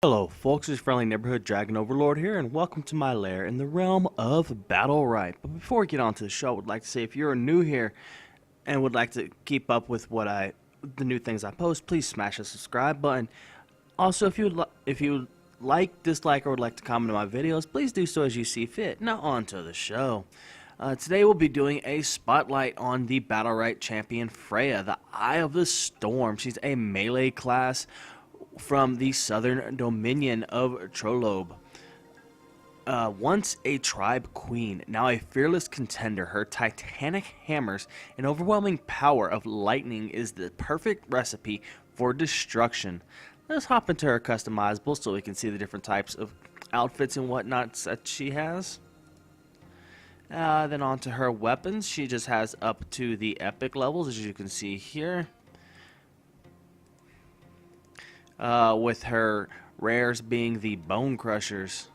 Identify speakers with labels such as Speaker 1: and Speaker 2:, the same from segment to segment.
Speaker 1: Hello folks, it's friendly neighborhood dragon overlord here, and welcome to my lair in the realm of Battlerite. But before we get on to the show, I would like to say if you're new here and would like to keep up with the new things I post, please smash the subscribe button. Also, if you like, dislike, or would like to comment on my videos, please do so as you see fit. Now on to the show. Today we'll be doing a spotlight on the Battlerite champion Freya, the Eye of the Storm. She's a melee class from the southern dominion of Trollobe. Once a tribe queen, now a fearless contender, her titanic hammers and overwhelming power of lightning is the perfect recipe for destruction. Let's hop into her customizable so we can see the different types of outfits and whatnots that she has. Then on to her weapons. She just has up to the epic levels, as you can see here. With her rares being the bone crushers,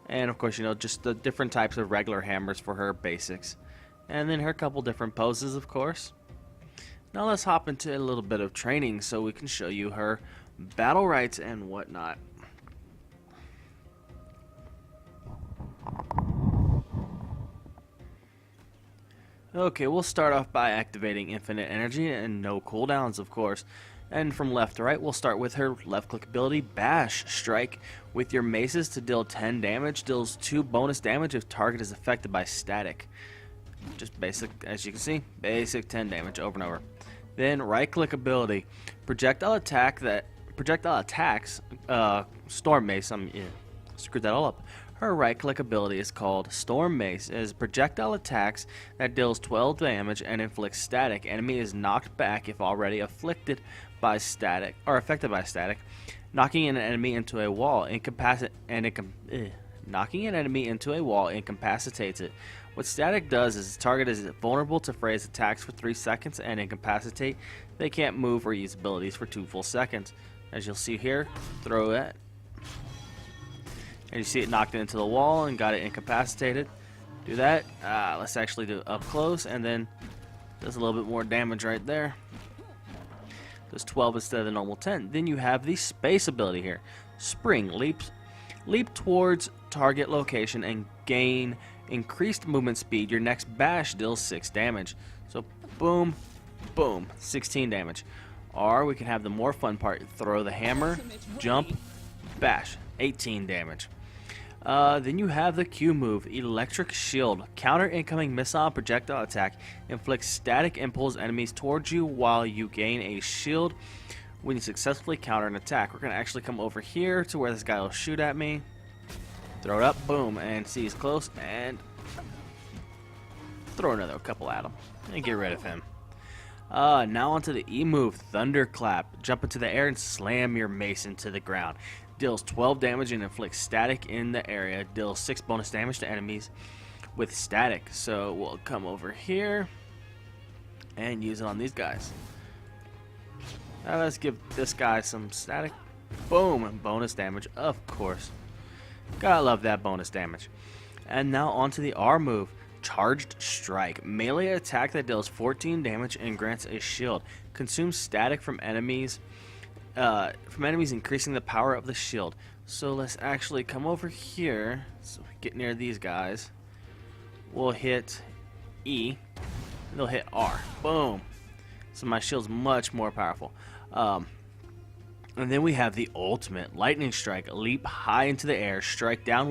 Speaker 1: and of course, just the different types of regular hammers for her basics, and then her couple different poses, of course. Now let's hop into a little bit of training so we can show you her battle rights and whatnot. Okay, we'll start off by activating infinite energy and no cooldowns, of course. And from left to right, we'll start with her left click ability, Bash. Strike with your maces to deal 10 damage. Deals 2 bonus damage if target is affected by static. Just basic, as you can see, basic 10 damage over and over. Then right click ability, projectile attacks, Storm Mace. Screwed that all up. Her right click ability is called Storm Mace. It is projectile attacks that deals 12 damage and inflicts static. Enemy is knocked back if already afflicted by static or affected by static. Knocking an enemy into a wall knocking an enemy into a wall incapacitates it. What static does is the target is vulnerable to Freya's attacks for 3 seconds and incapacitate. They can't move or use abilities for 2 full seconds. As you'll see here, throw that. And you see it knocked it into the wall and got it incapacitated. Do that. Let's actually do it up close, and then does a little bit more damage right there. Does 12 instead of the normal 10. Then you have the space ability here. Spring. Leap towards target location and gain increased movement speed. Your next bash deals 6 damage. So boom, boom, 16 damage. Or we can have the more fun part. Throw the hammer, jump, bash, 18 damage. Then you have the Q move, Electric Shield. Counter incoming missile projectile attack. Inflicts static and pulls enemies towards you while you gain a shield when you successfully counter an attack. We're going to actually come over here to where this guy will shoot at me. Throw it up, boom, and see he's close, and throw another couple at him and get rid of him. Now onto the E move, Thunderclap. Jump into the air and slam your mace into the ground. Deals 12 damage and inflicts static in the area. Deals 6 bonus damage to enemies with static. So we'll come over here and use it on these guys. Now let's give this guy some static. Boom, and bonus damage, of course. Gotta love that bonus damage. And now onto the R move, Charged Strike. Melee attack that deals 14 damage and grants a shield. Consumes static from enemies. Increasing the power of the shield. So let's actually come over here. So we get near these guys. We'll hit E. And they'll hit R. Boom. So my shield's much more powerful. And then we have the ultimate Lightning Strike. Leap high into the air. Strike down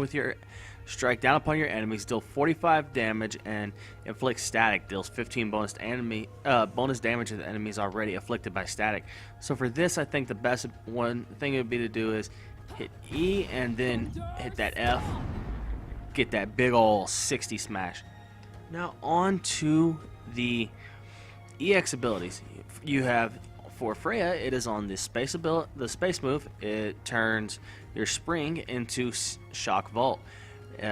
Speaker 1: upon your enemies. Deal 45 damage and inflict static. Deals 15 bonus damage to the enemies already afflicted by static. So for this, I think the best one thing would be to do is hit E and then hit that F. Get that big ol' 60 smash. Now on to the EX abilities. You have for Freya, it is on the space move. It turns your spring into shock vault.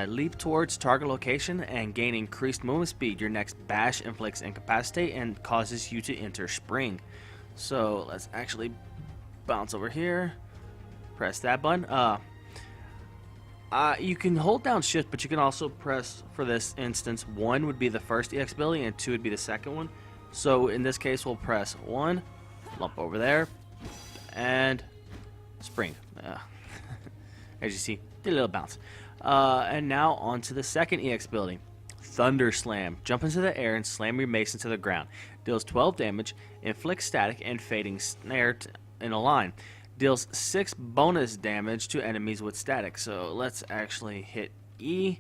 Speaker 1: Leap towards target location and gain increased movement speed. Your next bash inflicts incapacitate and causes you to enter spring. So let's actually bounce over here. Press that button. You can hold down shift, but you can also press, for this instance, 1 would be the first EX ability and 2 would be the second one. So in this case, we'll press 1, lump over there, and spring. As you see, did a little bounce. And now on to the second EX ability. Thunder Slam. Jump into the air and slam your mace into the ground. Deals 12 damage, inflicts static and fading snare in a line. Deals 6 bonus damage to enemies with static. So let's actually hit E,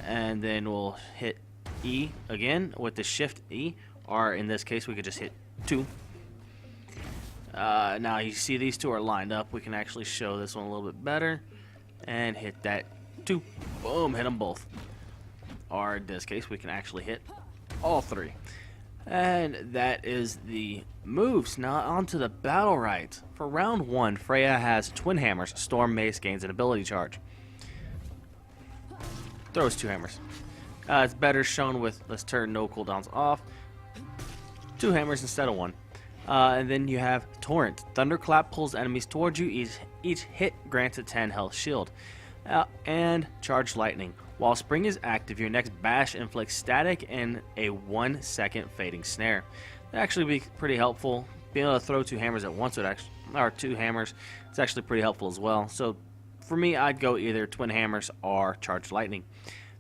Speaker 1: and then we'll hit E again with the shift E, or in this case we could just hit 2. Now you see these two are lined up. We can actually show this one a little bit better and hit that 2. Boom, hit them both. Or in this case we can actually hit all 3. And that is the moves. Now on to the Battlerite. For round 1, Freya has Twin Hammers. Storm Mace gains an ability charge. Throws 2 hammers. It's better shown with, let's turn no cooldowns off. 2 hammers instead of 1. And then you have Torrent. Thunderclap pulls enemies towards you. Each hit grants a 10 health shield. And Charged Lightning. While Spring is active, your next bash inflicts static and a 1-second fading snare. That actually be pretty helpful. Being able to throw 2 hammers at once would actually, or 2 hammers, it's actually pretty helpful as well. So for me, I'd go either Twin Hammers or Charged Lightning.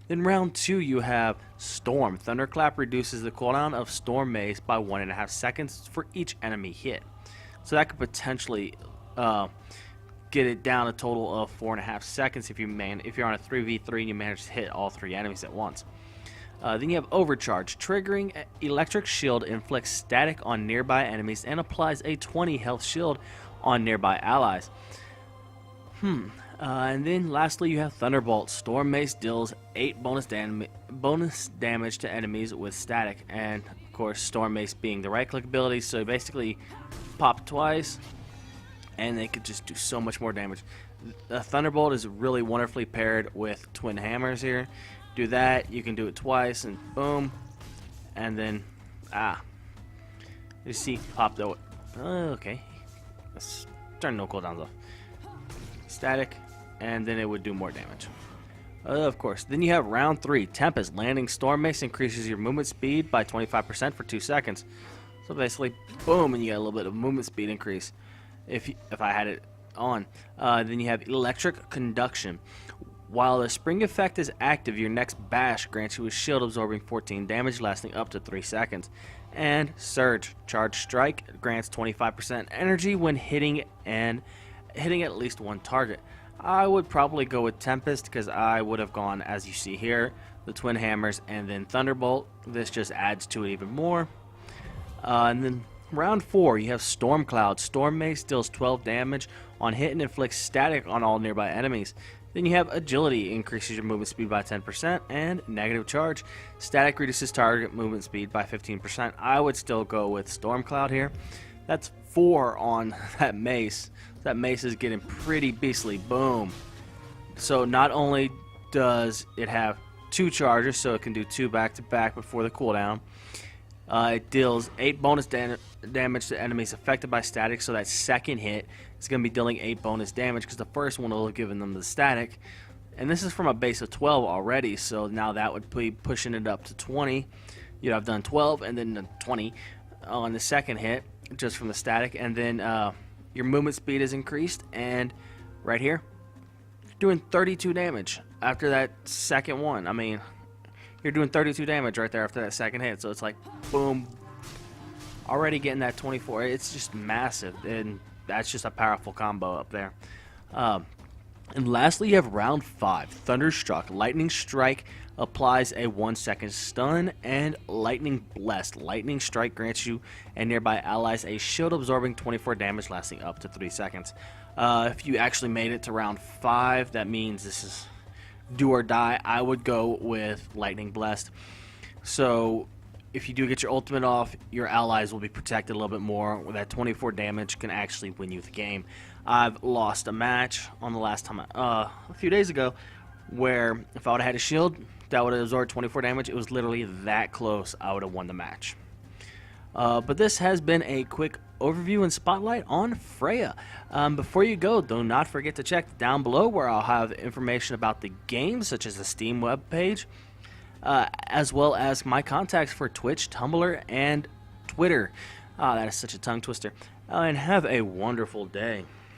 Speaker 1: Then round 2, you have Storm. Thunderclap reduces the cooldown of Storm Mace by 1.5 seconds for each enemy hit. So that could potentially get it down a total of 4.5 seconds if you're on a 3v3 and you manage to hit all 3 enemies at once. Then you have Overcharge. Triggering Electric Shield inflicts static on nearby enemies and applies a 20 health shield on nearby allies. And then lastly you have Thunderbolt. Storm Mace deals 8 bonus damage to enemies with static, and of course Storm Mace being the right click ability, so basically pop twice and they could just do so much more damage. Thunderbolt is really wonderfully paired with Twin Hammers here. Do that, you can do it twice and boom, and then you see pop though. Okay, let's turn no cooldowns off. Static, and then it would do more damage. Of course. Then you have round 3, Tempest. Landing Storm Mace increases your movement speed by 25% for 2 seconds. So basically, boom, and you get a little bit of movement speed increase if I had it on. Then you have Electric Conduction. While the spring effect is active, your next bash grants you a shield absorbing 14 damage lasting up to 3 seconds. And Surge. Charge Strike grants 25% energy when hitting at least one target. I would probably go with Tempest because I would have gone, as you see here, the Twin Hammers and then Thunderbolt. This just adds to it even more. And then round 4, you have Storm Cloud. Storm Mace deals 12 damage on hit and inflicts static on all nearby enemies. Then you have Agility, increases your movement speed by 10%, and Negative Charge. Static reduces target movement speed by 15%. I would still go with Storm Cloud here. That's 4 on that mace. That mace is getting pretty beastly. Boom. So not only does it have 2 charges, so it can do 2 back-to-back before the cooldown. It deals 8 bonus damage to enemies affected by static, so that second hit is going to be dealing 8 bonus damage because the first one will have given them the static. And this is from a base of 12 already, so now that would be pushing it up to 20. You'd have done 12 and then 20 on the second hit just from the static, and then your movement speed is increased, and right here you're doing 32 damage after that second one. I mean, you're doing 32 damage right there after that second hit, so it's like boom, already getting that 24. It's just massive, and that's just a powerful combo up there. And lastly, you have round 5, Thunderstruck. Lightning Strike applies a 1-second stun, and Lightning Blessed. Lightning Strike grants you and nearby allies a shield absorbing 24 damage lasting up to 3 seconds. If you actually made it to round 5, that means this is do or die. I would go with Lightning Blessed. So if you do get your ultimate off, your allies will be protected a little bit more. That 24 damage can actually win you the game. I've lost a match on the last time, a few days ago, where if I would have had a shield that would have absorbed 24 damage, it was literally that close, I would have won the match. But this has been a quick overview and spotlight on Freya. Before you go, do not forget to check down below where I'll have information about the game, such as the Steam web page, as well as my contacts for Twitch, Tumblr, and Twitter. That is such a tongue twister. And have a wonderful day.